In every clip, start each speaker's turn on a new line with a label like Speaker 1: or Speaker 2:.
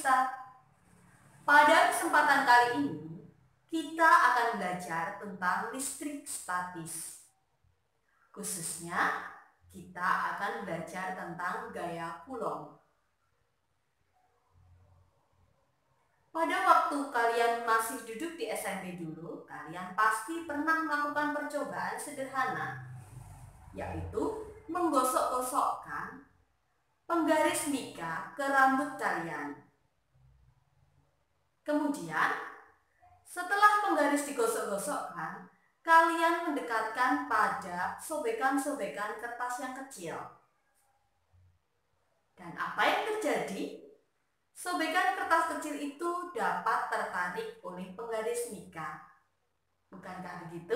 Speaker 1: biasa. Pada kesempatan kali ini, kita akan belajar tentang listrik statis. Khususnya, kita akan belajar tentang gaya Coulomb. Pada waktu kalian masih duduk di SMP dulu, kalian pasti pernah melakukan percobaan sederhana, yaitu menggosok-gosokkan penggaris mika ke rambut kalian. Kemudian, setelah penggaris digosok-gosokkan, kalian mendekatkan pada sobekan-sobekan kertas yang kecil. Dan apa yang terjadi? Sobekan kertas kecil itu dapat tertarik oleh penggaris mika. Bukankah begitu?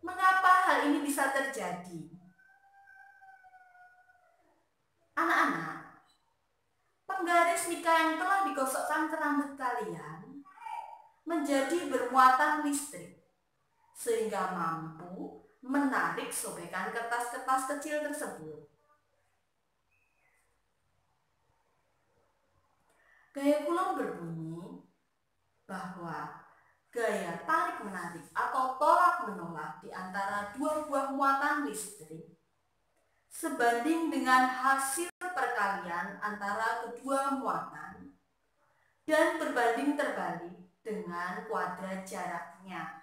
Speaker 1: Mengapa hal ini bisa terjadi? Anak-anak, penggaris mika yang telah digosokkan ke rambut kalian menjadi bermuatan listrik, sehingga mampu menarik sobekan kertas-kertas kecil tersebut. Gaya Coulomb berbunyi bahwa gaya tarik-menarik atau tolak-menolak di antara dua buah muatan listrik sebanding dengan hasil perkalian antara kedua muatan dan berbanding terbalik dengan kuadrat jaraknya.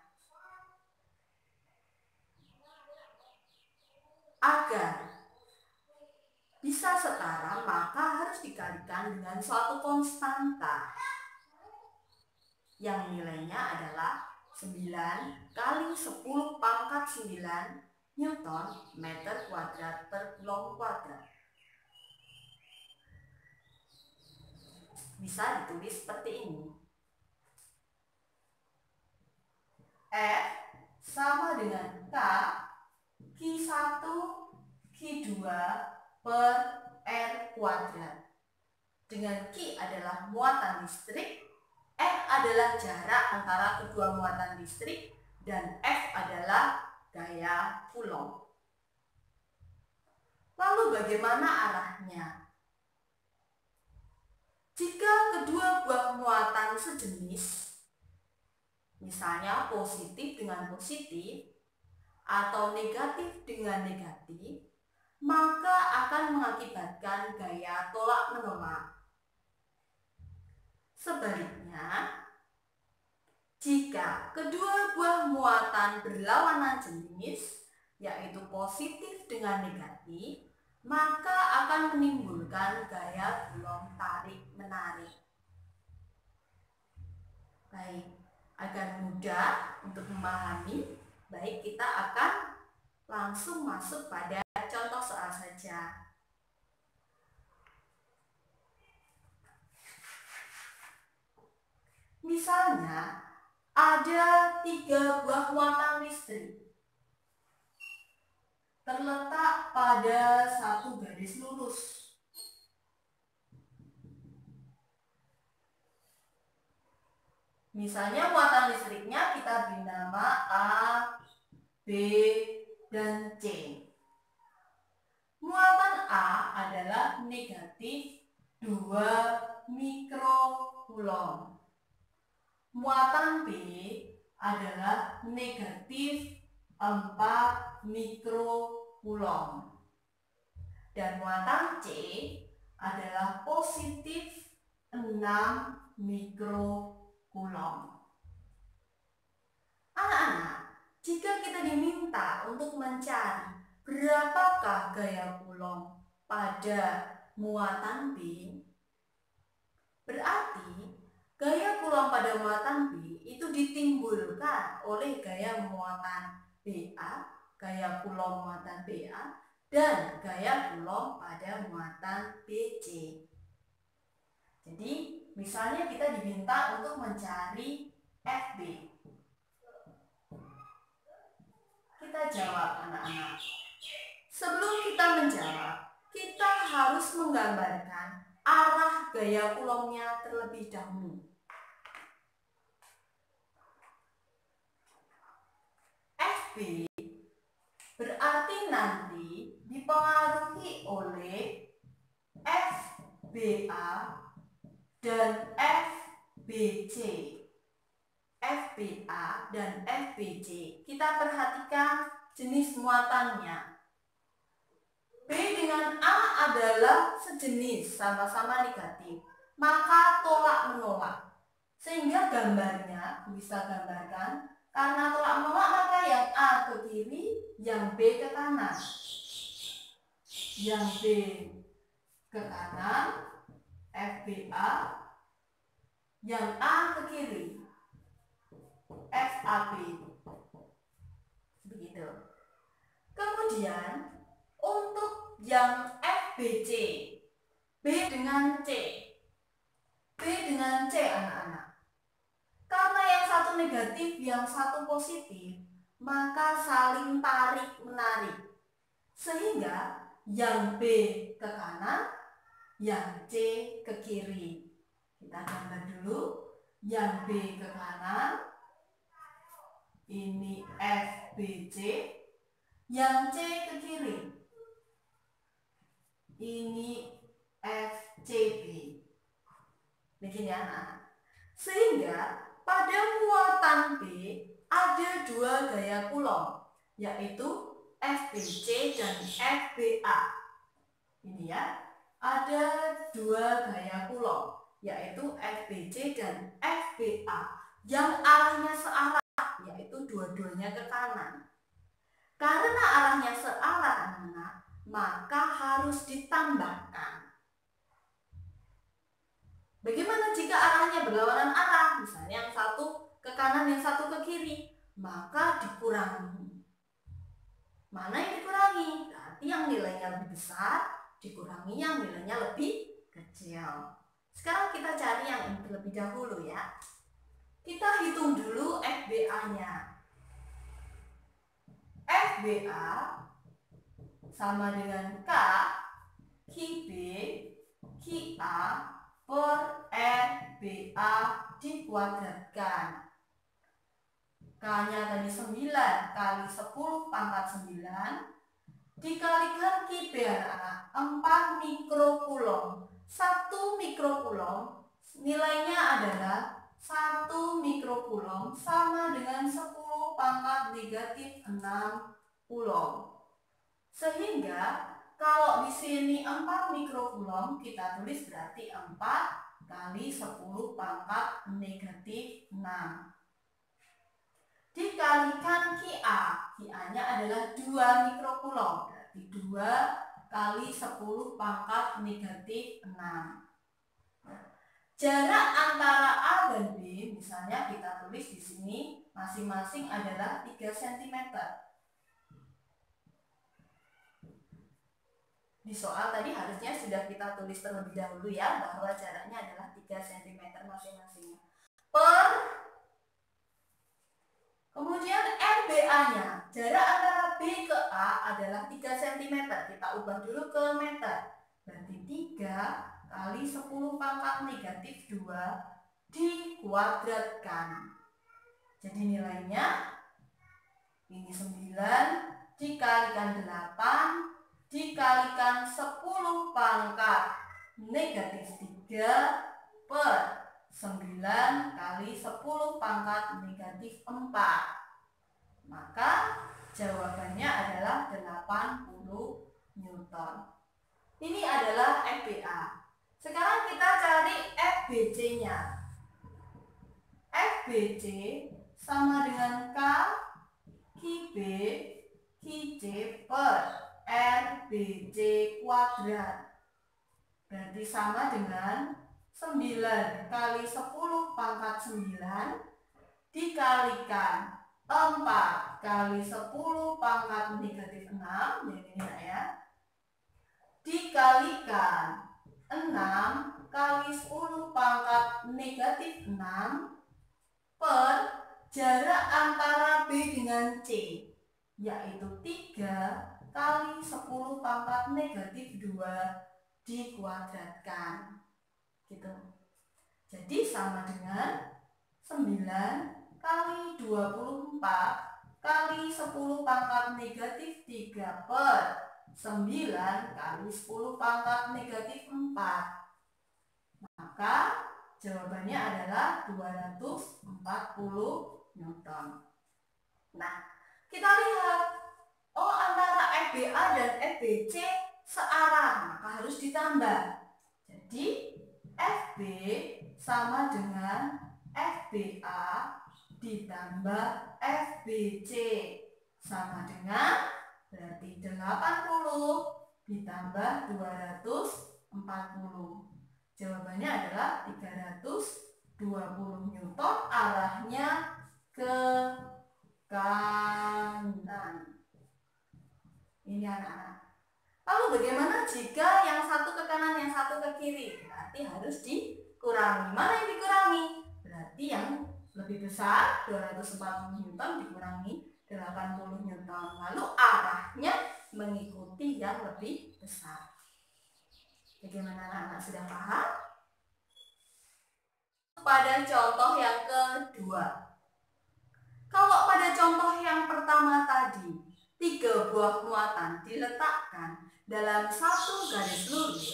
Speaker 1: Agar bisa setara, maka harus dikalikan dengan suatu konstanta yang nilainya adalah 9 kali 10 pangkat 9 Newton meter kuadrat per Coulomb kuadrat. Bisa ditulis seperti ini. F sama dengan K Q1 Q2 per R kuadrat. Dengan Q adalah muatan listrik, R adalah jarak antara kedua muatan listrik, dan F adalah gaya Coulomb. Lalu bagaimana arahnya? Jika kedua buah muatan sejenis, misalnya positif dengan positif atau negatif dengan negatif, maka akan mengakibatkan gaya tolak-menolak. Sebaliknya, jika kedua buah muatan berlawanan jenis, yaitu positif dengan negatif, maka akan menimbulkan gaya Coulomb tarik-menarik. Baik, agar mudah untuk memahami, baik kita akan langsung masuk pada contoh soal saja. Misalnya, ada 3 buah muatan listrik terletak pada satu garis lurus. Misalnya muatan listriknya kita beri nama A, B, dan C. Muatan A adalah negatif 2 mikrocoulomb. Muatan B adalah negatif 4 mikrocoulomb. Dan muatan C adalah positif 6 mikrocoulomb. Anak-anak, jika kita diminta untuk mencari berapakah gaya Coulomb pada muatan B, berarti gaya Coulomb pada muatan B itu ditimbulkan oleh gaya muatan BA, gaya Coulomb muatan BA, dan gaya Coulomb pada muatan BC. Jadi, misalnya kita diminta untuk mencari FB. Kita jawab, anak-anak. Sebelum kita menjawab, kita harus menggambarkan arah gaya Coulomb-nya terlebih dahulu. FB berarti nanti dipengaruhi oleh F BA dan FBC. FBA dan FBC. Kita perhatikan jenis muatannya. B dengan A adalah sejenis, sama-sama negatif. Maka tolak menolak. Sehingga gambarnya bisa gambarkan, karena tolak menolak maka yang A ke kiri, yang B ke kanan. Yang B ke kanan, FBA. Yang A ke kiri, FAB. Begitu. Kemudian untuk yang FBC, B dengan C. B dengan C anak-anak. Karena yang satu negatif, yang satu positif, maka saling tarik-menarik. Sehingga yang B ke kanan, yang C ke kiri. Kita gambar dulu. Yang B ke kanan, ini FBC. Yang C ke kiri, ini FCB. Begini anak. Sehingga pada muatan B ada dua gaya Coulomb, yaitu FBC dan FBA. Ini ya, ada dua gaya Coulomb, yaitu FBC dan FBA, yang arahnya searah, yaitu dua-duanya ke kanan. Karena arahnya searah anak-anak, maka harus ditambahkan. Bagaimana jika arahnya berlawanan arah? Misalnya yang satu ke kanan, yang satu ke kiri, maka dikurangi. Mana yang dikurangi? Berarti yang nilainya lebih besar dikurangi yang nilainya lebih kecil. Sekarang kita cari yang terlebih dahulu ya. Kita hitung dulu FBA-nya. FBA sama dengan K, QB, QA per RBA dikuadratkan. K-nya tadi 9 kali 10 pangkat 9 dikalikan QB anak-anak 4 mikrocoulomb. 1 mikrocoulomb nilainya adalah 1 mikrocoulomb sama dengan 10 pangkat negatif 6 coulomb. Sehingga kalau di sini 4 mikrocoulomb, kita tulis berarti 4 kali 10 pangkat negatif 6. Dikalikan QA. QA-nya adalah 2 mikrocoulomb. Berarti 2 kali 10 pangkat negatif 6. Jarak antara A dan B, misalnya kita tulis di sini masing-masing adalah 3 cm. Di soal tadi harusnya sudah kita tulis terlebih dahulu ya, bahwa jaraknya adalah 3 cm masing-masing. Kemudian RBA-nya, jarak antara B ke A adalah 3 cm. Kita ubah dulu ke meter. Berarti 3 kali 10 pangkat negatif 2 dikuadratkan. Jadi nilainya ini 9 dikalikan 8 dikalikan 10 pangkat negatif 3 per 9 kali 10 pangkat negatif 4. Maka jawabannya adalah 80 Newton. Ini adalah FBA. Sekarang kita cari FBC-nya. FBC sama dengan K QB QC per RBC kuadrat. Berarti sama dengan 9 kali 10 pangkat 9 dikalikan 4 kali 10 pangkat negatif 6. Jadi ini ya. Dikalikan 6 kali 10 pangkat negatif 6 per jarak antara B dengan C, yaitu 3 kali 10 pangkat negatif 2 dikuadratkan. Gitu. Jadi sama dengan 9 kali 24 kali 10 pangkat negatif 3 per 9 kali 10 pangkat negatif 4. Maka jawabannya adalah 240 Newton. Nah, kita lihat, oh antara FBA dan FBC searah, maka harus ditambah. Jadi FB sama dengan FBA ditambah FBC sama dengan berarti 80 ditambah 240. Jawabannya adalah 320 Newton, arahnya ke kanan. Ini anak-anak. Lalu bagaimana jika yang satu ke kanan, yang satu ke kiri? Berarti harus dikurangi. Mana yang dikurangi? Berarti yang lebih besar 240 Newton dikurangi 80 Newton. Lalu arahnya mengikuti yang lebih besar. Bagaimana anak-anak, sudah paham? Pada contoh yang kedua. Kalau pada contoh yang pertama tadi, 3 buah muatan diletakkan dalam satu garis lurus.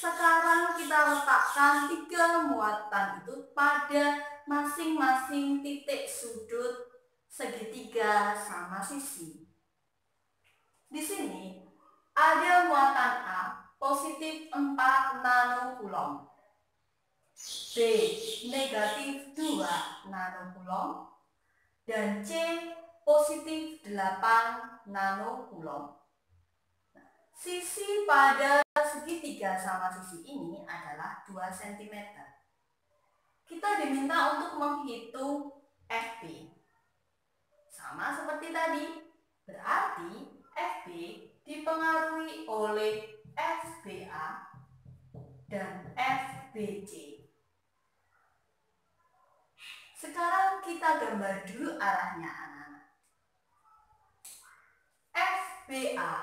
Speaker 1: Sekarang kita letakkan 3 muatan itu pada masing-masing titik sudut segitiga sama sisi. Di sini ada muatan A positif 4 nanocoulomb, B negatif 2 nanocoulomb, dan C positif 8 nanocoulomb. Sisi pada segitiga sama sisi ini adalah 2 cm. Kita diminta untuk menghitung FB. Sama seperti tadi, berarti FB dipengaruhi oleh FBA dan FBC. Sekarang kita gambar dulu arahnya anak-anak. FBA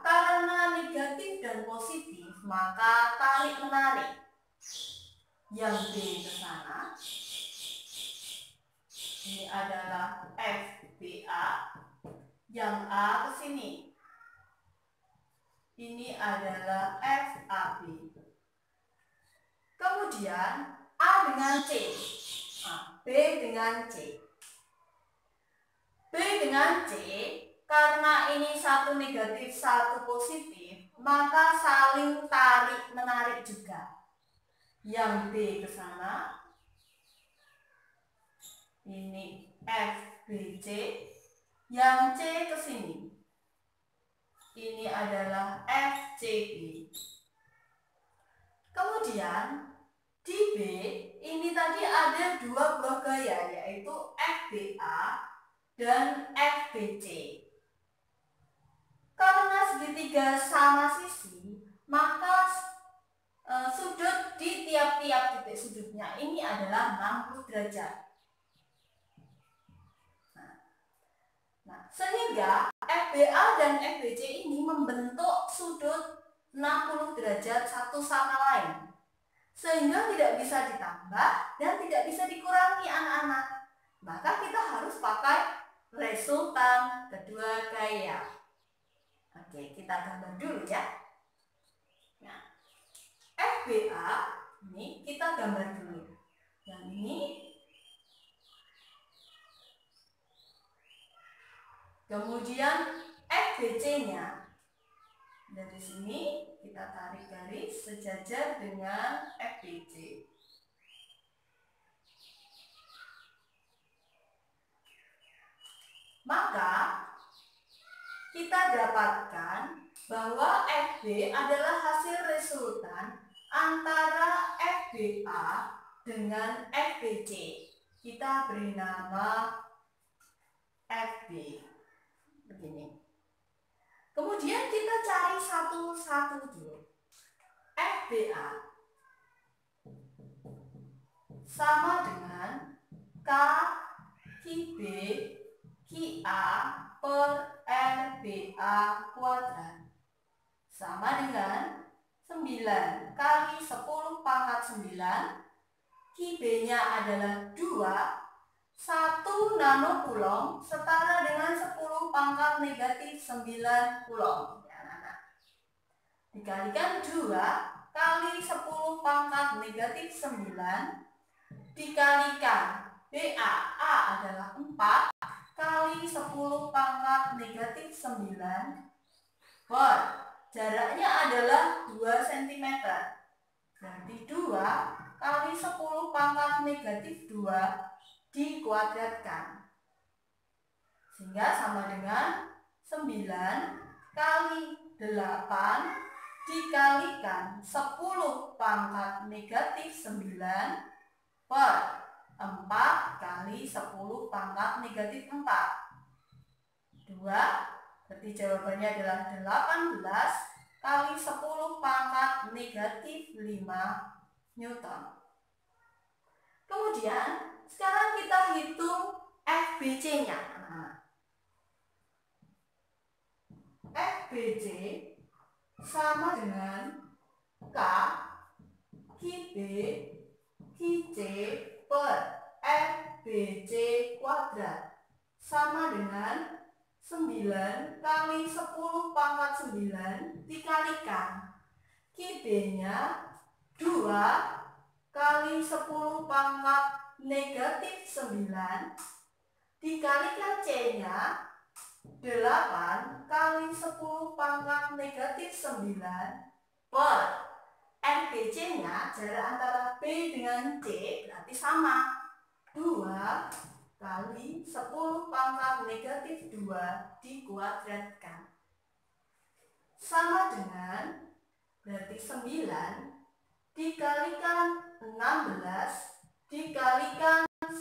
Speaker 1: karena negatif dan positif, maka tarik menarik. Yang B ke sana. Ini adalah FBA. Yang A ke sini. Ini adalah FAB. Kemudian A dengan C. B dengan C. B dengan C, karena ini satu negatif, satu positif, maka saling tarik menarik juga. Yang B ke sana. Ini FBC. Yang C ke sini. Ini adalah FCB. Kemudian di B ini tadi ada 2 buah gaya, yaitu FBA dan FBC. Karena segitiga sama sisi, maka sudut di tiap-tiap titik sudutnya ini adalah 60 derajat. Nah, sehingga FBA dan FBC ini membentuk sudut 60 derajat satu sama lain, sehingga tidak bisa ditambah dan tidak bisa dikurangi anak-anak. Maka kita harus pakai resultan kedua gaya. Oke, kita gambar dulu ya. Nah, FBA ini kita gambar dulu. Yang ini. Kemudian FBC-nya. Dari sini kita tarik garis sejajar dengan FBC. Maka kita dapatkan bahwa FB adalah hasil resultan antara FBA dengan FBC. Kita beri nama FB. Begini. Kemudian kita cari satu-satu dulu. FBA sama dengan K QB QA per RBA kuadrat sama dengan 9 kali 10 pangkat 9. QB-nya adalah 2. 1 nanocoulomb setara dengan 10 pangkat negatif 9 coulomb. Ya, anak-anak. Dikalikan 2 kali kali 10 pangkat negatif 9 dikalikan BA. A adalah 4 kali 10 pangkat negatif 9 per jaraknya adalah 2 cm. Berarti 2 kali 10 pangkat negatif 2 dikuadratkan. Sehingga sama dengan 9 kali 8 dikalikan 10 pangkat negatif 9 per 4 kali 10 pangkat negatif 4. 2, berarti jawabannya adalah 18 kali 10 pangkat negatif 5 Newton. Kemudian, sekarang kita hitung FBC-nya. FBC sama dengan K QB QC per FBC kuadrat sama dengan 9 kali 10 pangkat 9 dikalikan QB-nya 2 kali 10 pangkat negatif 9 dikalikan C-nya 8 kali 10 pangkat negatif 9 per FBC-nya, jarak antara B dengan C berarti sama 2 kali 10 pangkat negatif 2 dikuadratkan sama dengan berarti 9 dikalikan 16 dikalikan 10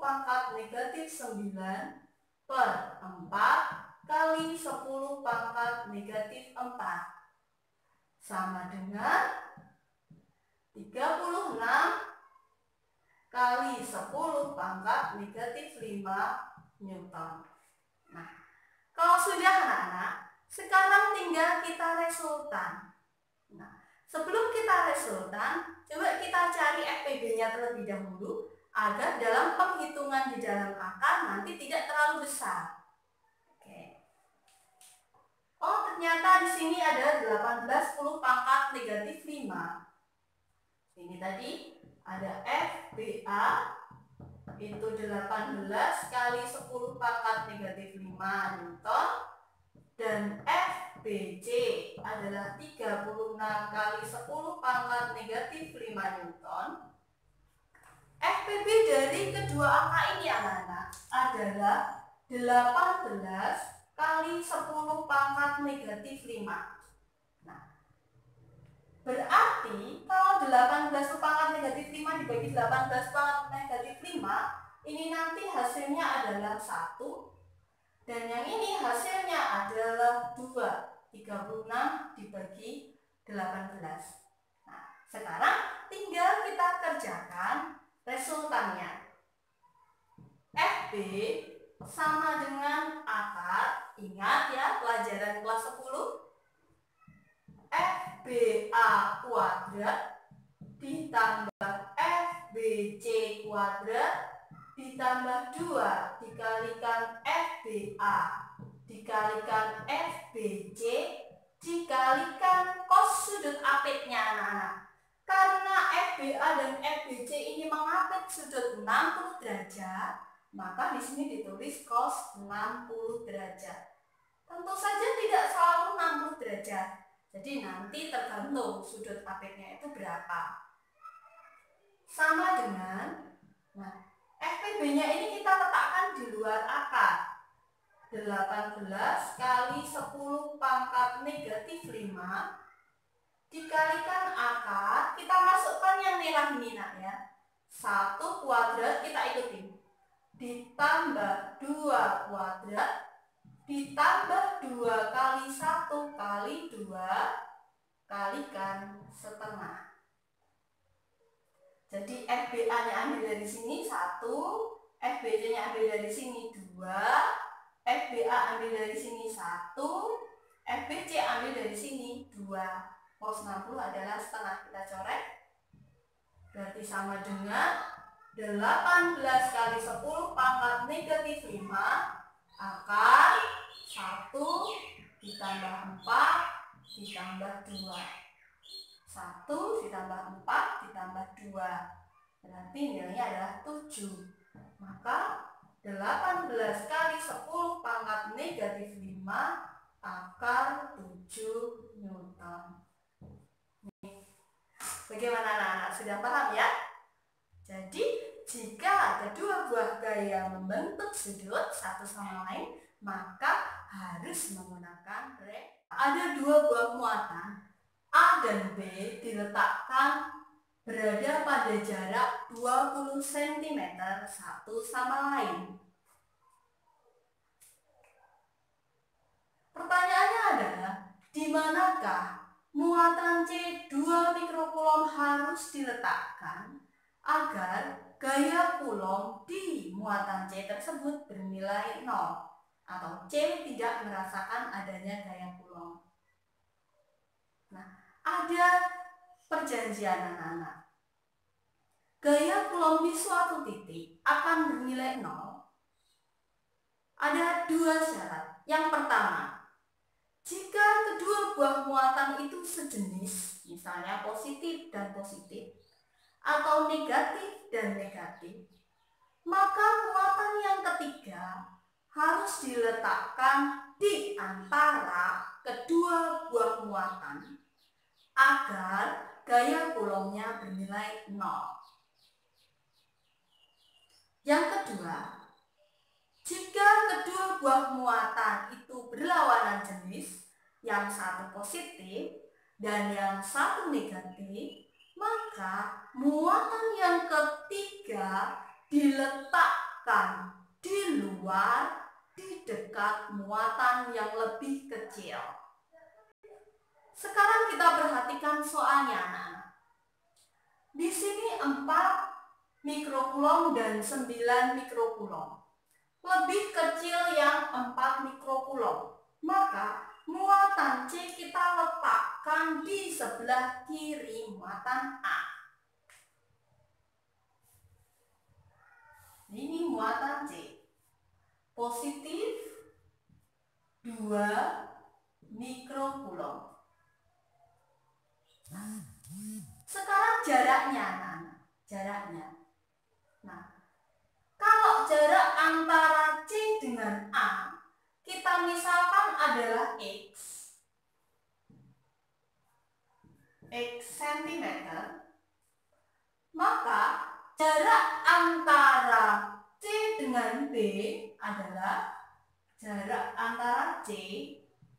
Speaker 1: pangkat negatif 9 per 4 kali 10 pangkat negatif 4 sama dengan 36 kali 10 pangkat negatif 5 Newton. Nah, kalau sudah anak-anak, sekarang tinggal kita resultan. Nah, sebelum kita resultan, coba kita cari FPB-nya terlebih dahulu agar dalam penghitungan di dalam akar nanti tidak terlalu besar. Oke. Oh, ternyata di sini ada 18 10 pangkat negatif 5. Ini tadi ada FBA itu 18 kali 10 pangkat negatif 5 Newton dan FBC adalah 36 kali 10 pangkat negatif 5 Newton. FPB dari kedua angka ini anak-anak adalah 18 kali 10 pangkat negatif 5. Nah, berarti kalau 18 pangkat negatif 5 dibagi 18 pangkat negatif 5, ini nanti hasilnya adalah 1 dan yang ini hasilnya adalah 2. 36 dibagi 18. Nah, sekarang tinggal kita kerjakan resultannya. FB sama dengan akar, ingat ya pelajaran kelas 10. FBA kuadrat ditambah FBC kuadrat ditambah 2 dikalikan FBA dikalikan FBC dikalikan cos sudut apitnya anak-anak. Karena FBA dan FBC ini mengapit sudut 60 derajat, maka di sini ditulis cos 60 derajat. Tentu saja tidak selalu 60 derajat. Jadi nanti tergantung sudut apitnya itu berapa. Sama dengan, nah, FPB-nya ini kita letakkan di luar akar. 18 kali 10 pangkat negatif 5 dikalikan akar, kita masukkan yang merah ini nak ya. 1 kuadrat kita ikutin. Ditambah 2 kuadrat ditambah 2 kali 1 kali 2 kalikan setengah. Jadi FBA-nya ambil dari sini 1, FBC-nya ambil dari sini 2, FBA ambil dari sini 1, FBC ambil dari sini 2. Cos 60 adalah setengah, kita coret. Berarti sama dengan 18 kali 10 pangkat negatif 5 akar 1 ditambah 4 ditambah 2 1 ditambah 4 ditambah 2. Berarti nilainya adalah 7. Maka 18 kali 10 pangkat negatif 5 akar 7 Newton. Bagaimana anak-anak? Sudah paham ya? Jadi, jika kedua buah gaya membentuk sudut satu sama lain, maka harus menggunakan ada dua buah muatan A dan B diletakkan berada pada jarak 20 cm satu sama lain. Pertanyaannya adalah, di manakah muatan C 2 mikrokulom harus diletakkan agar gaya kulom di muatan C tersebut bernilai 0 atau C tidak merasakan adanya gaya kulom. Nah, ada perjanjian anak-anak. Gaya kulom di suatu titik akan bernilai 0. Ada dua syarat. Yang pertama, jika kedua buah muatan itu sejenis, misalnya positif dan positif, atau negatif dan negatif, maka muatan yang ketiga harus diletakkan di antara kedua buah muatan agar gaya kulomnya bernilai 0. Yang kedua, jika kedua buah muatan itu berlawanan jenis, yang satu positif dan yang satu negatif, maka muatan yang ketiga diletakkan di luar, di dekat muatan yang lebih kecil. Sekarang kita perhatikan soalnya, anak-anak. Di sini 4 mikrokulom dan 9 mikrokulom. Lebih kecil yang 4 mikrokulom. Maka muatan C kita letakkan di sebelah kiri muatan A. Ini muatan C. Positif 2 mikrokulom. Sekarang jaraknya, anak-anak. Jaraknya. Nah, kalau jarak antara C dengan A kita misalkan adalah X cm, maka jarak antara C dengan B adalah jarak antara C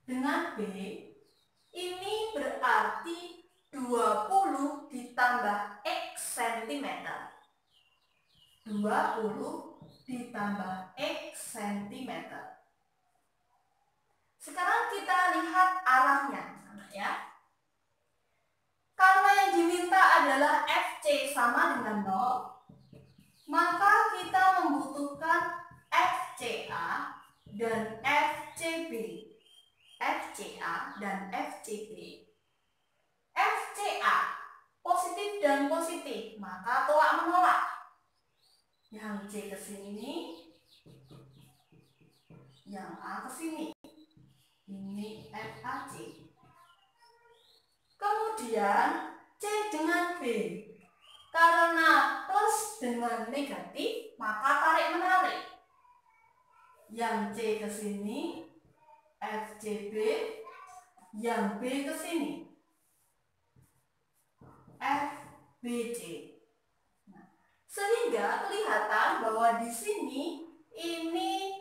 Speaker 1: dengan B ini berarti 20 ditambah X cm. 20 ditambah X cm. Sekarang kita lihat arahnya, ya. Karena yang diminta adalah FC sama dengan 0, maka kita membutuhkan FCA dan FCB. FCA dan FCB. FCA positif dan positif, maka tolak menolak. Yang C ke sini, yang A ke sini. Ini FAC. Kemudian C dengan B. Karena plus dengan negatif, maka tarik menarik. Yang C ke sini, FCB. Yang B ke sini, FBC. Sehingga kelihatan bahwa di sini ini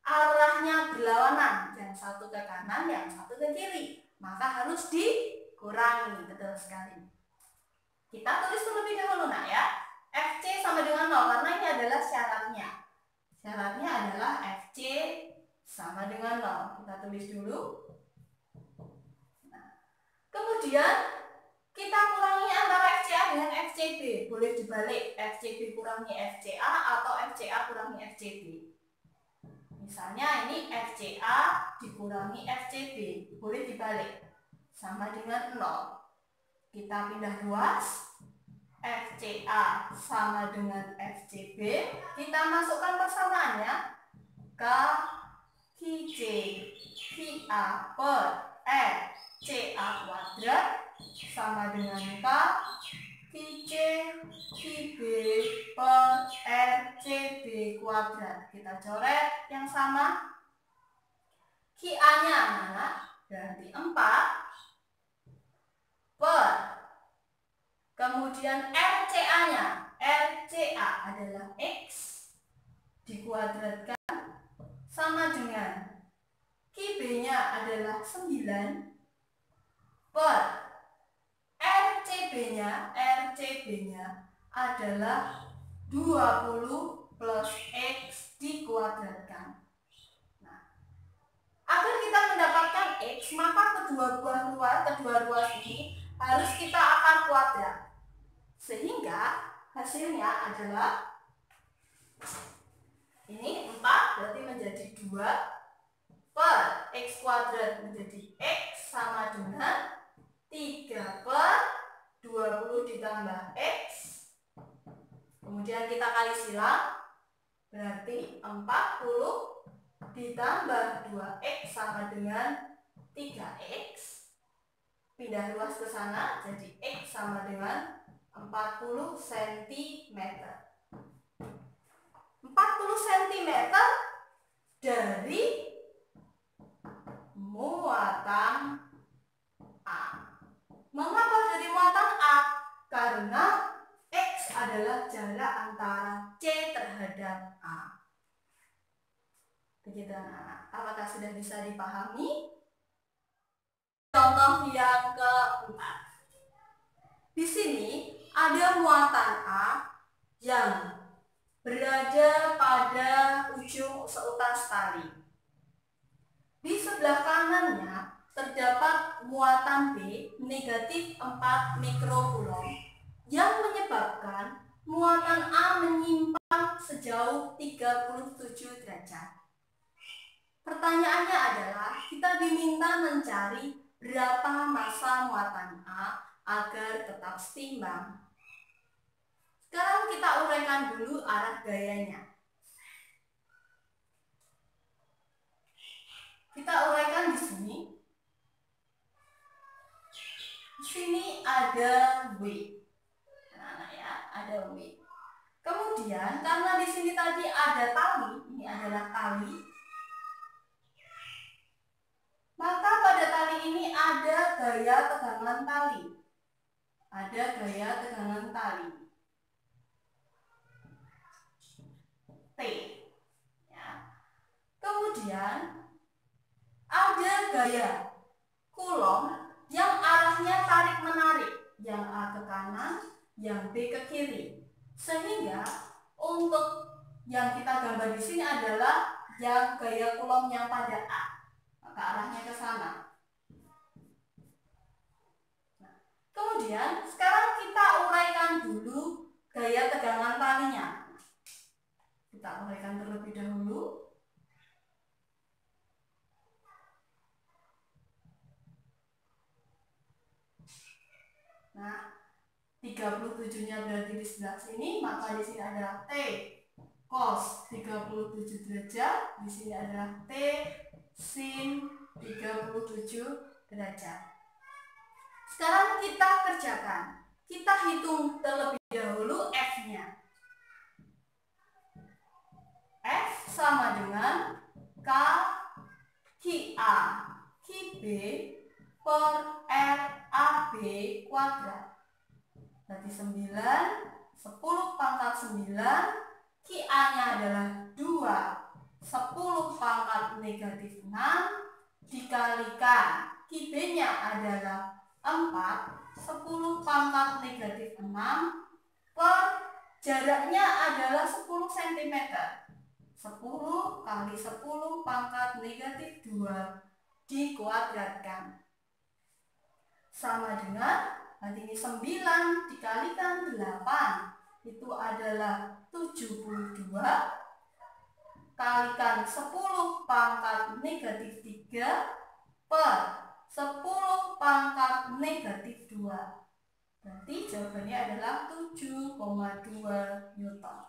Speaker 1: arahnya berlawanan, yang satu ke kanan, yang satu ke kiri, maka harus dikurangi. Betul sekali. Kita tulis terlebih dahulu, nak, ya. FC sama dengan 0 karena ini adalah syaratnya. Syaratnya adalah FC sama dengan 0. Kita tulis dulu. Nah, kemudian kita kurangi antara FCA dengan FCB. Boleh dibalik, FCB kurangi FCA atau FCA kurangi FCB. Misalnya ini FCA dikurangi FCB. Boleh dibalik. Sama dengan 0. Kita pindah ruas. FCA sama dengan FCB. Kita masukkan persamaannya. K, QC, VA per RCA kuadrat sama dengan K QC QB per RCB kuadrat. Kita coret yang sama. QA-nya anak berarti 4 per, kemudian RCA-nya, RCA adalah X dikuadratkan sama dengan QB-nya adalah 9 per RCB-nya adalah 20 plus X dikuadratkan. Agar kita mendapatkan X, maka kedua ruas ini harus kita akar kuadrat. Sehingga hasilnya adalah ini 4 berarti menjadi 2 per X kuadrat menjadi X sama dengan 3 per 20 ditambah X. Kemudian kita kali silang, berarti 40 ditambah 2X sama dengan 3X. Pindah ruas ke sana, jadi X sama dengan 40 cm. 40 cm dari muatan A. Mengapa dari muatan A? Karena X adalah jarak antara C terhadap A. Begitu anak-anak. Apakah sudah bisa dipahami? Contoh yang keempat. Di sini ada muatan A yang berada pada ujung seutas tali. Di sebelah kanannya terdapat muatan B negatif 4 mikrokulom yang menyebabkan muatan A menyimpang sejauh 37 derajat. Pertanyaannya adalah kita diminta mencari berapa massa muatan A agar tetap seimbang. Sekarang kita uraikan dulu arah gayanya. Kita uraikan di sini. Di sini ada W. Nah, ya, ada W. Kemudian karena di sini tadi ada tali, ini adalah tali. Maka pada tali ini ada gaya tegangan tali. Ada gaya tegangan tali. T. Ya. Kemudian ada gaya kulom yang arahnya tarik-menarik. Yang A ke kanan, yang B ke kiri. Sehingga untuk yang kita gambar di sini adalah yang gaya kulom yang pada A. Maka arahnya ke sana. Nah, kemudian sekarang kita uraikan dulu gaya tegangan talinya. Kita uraikan terlebih dahulu. Nah, 37-nya berarti di sebelah sini, maka di sini adalah T cos 37 derajat, di sini adalah T sin 37 derajat. Sekarang kita kerjakan. Kita hitung terlebih dahulu F-nya. F sama dengan K QA QB per RAB kuadrat. Berarti 9, 10 pangkat 9, QA-nya adalah 2, 10 pangkat negatif 6 dikalikan QB-nya adalah 4, 10 pangkat negatif 6 per jaraknya adalah 10 cm. 10 kali 10 pangkat negatif 2 dikuadratkan. Sama dengan, nanti ini 9 dikalikan 8, itu adalah 72, kalikan 10 pangkat negatif 3 per 10 pangkat negatif 2. Berarti jawabannya adalah 7,2 Newton.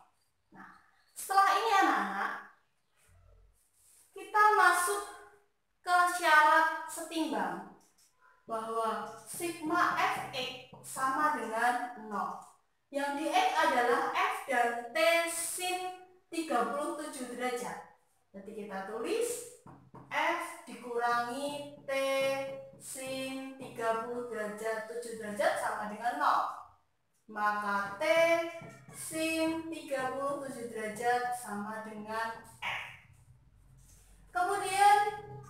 Speaker 1: Nah, setelah ini anak-anak, kita masuk ke syarat setimbang bahwa sigma Fx sama dengan 0. Yang di X adalah F dan T sin 37 derajat. Nanti kita tulis F dikurangi T sin 30 derajat 7 derajat sama dengan 0. Maka T sin 37 derajat sama dengan F. Kemudian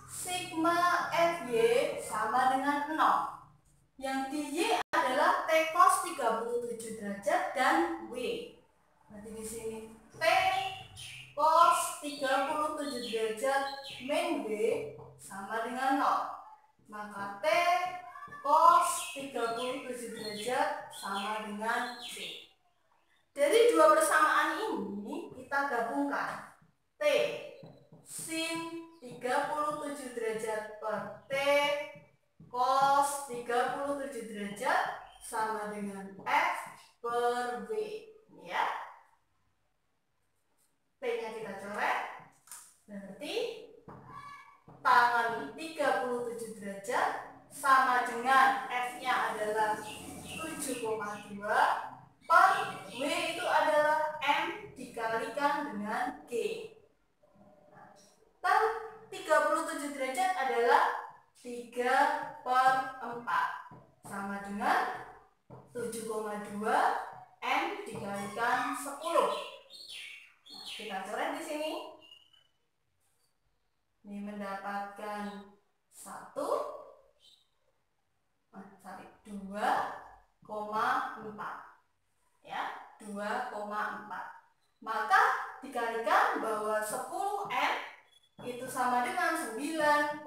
Speaker 1: sigma Fy sama dengan 0. Yang di Y adalah T cos 37 derajat dan W. Nanti di sini T cos 37 derajat min W sama dengan 0. Maka T cos 37 derajat sama dengan W. Dari dua persamaan ini kita gabungkan. T sin 37 derajat per T cos 37 derajat sama dengan F per W, ya. P-nya kita coret. Berarti tangan 37 derajat sama dengan F-nya adalah 7,2 per W itu adalah M dikalikan dengan G. Dan 37 derajat adalah 3 per 4 sama dengan 7,2 M dikalikan 10. Nah, kita coret di sini. Ini mendapatkan 2,4 ya, 2,4. Maka dikalikan bahwa 10 M itu sama dengan 9,6,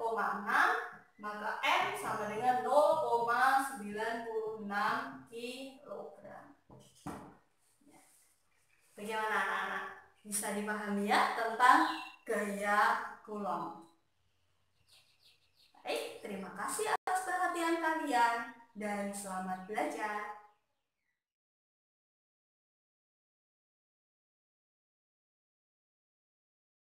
Speaker 1: maka M sama dengan 0,96 kg. Bagaimana anak-anak? Bisa dipahami ya tentang gaya Coulomb. Baik, terima kasih atas perhatian kalian dan selamat belajar.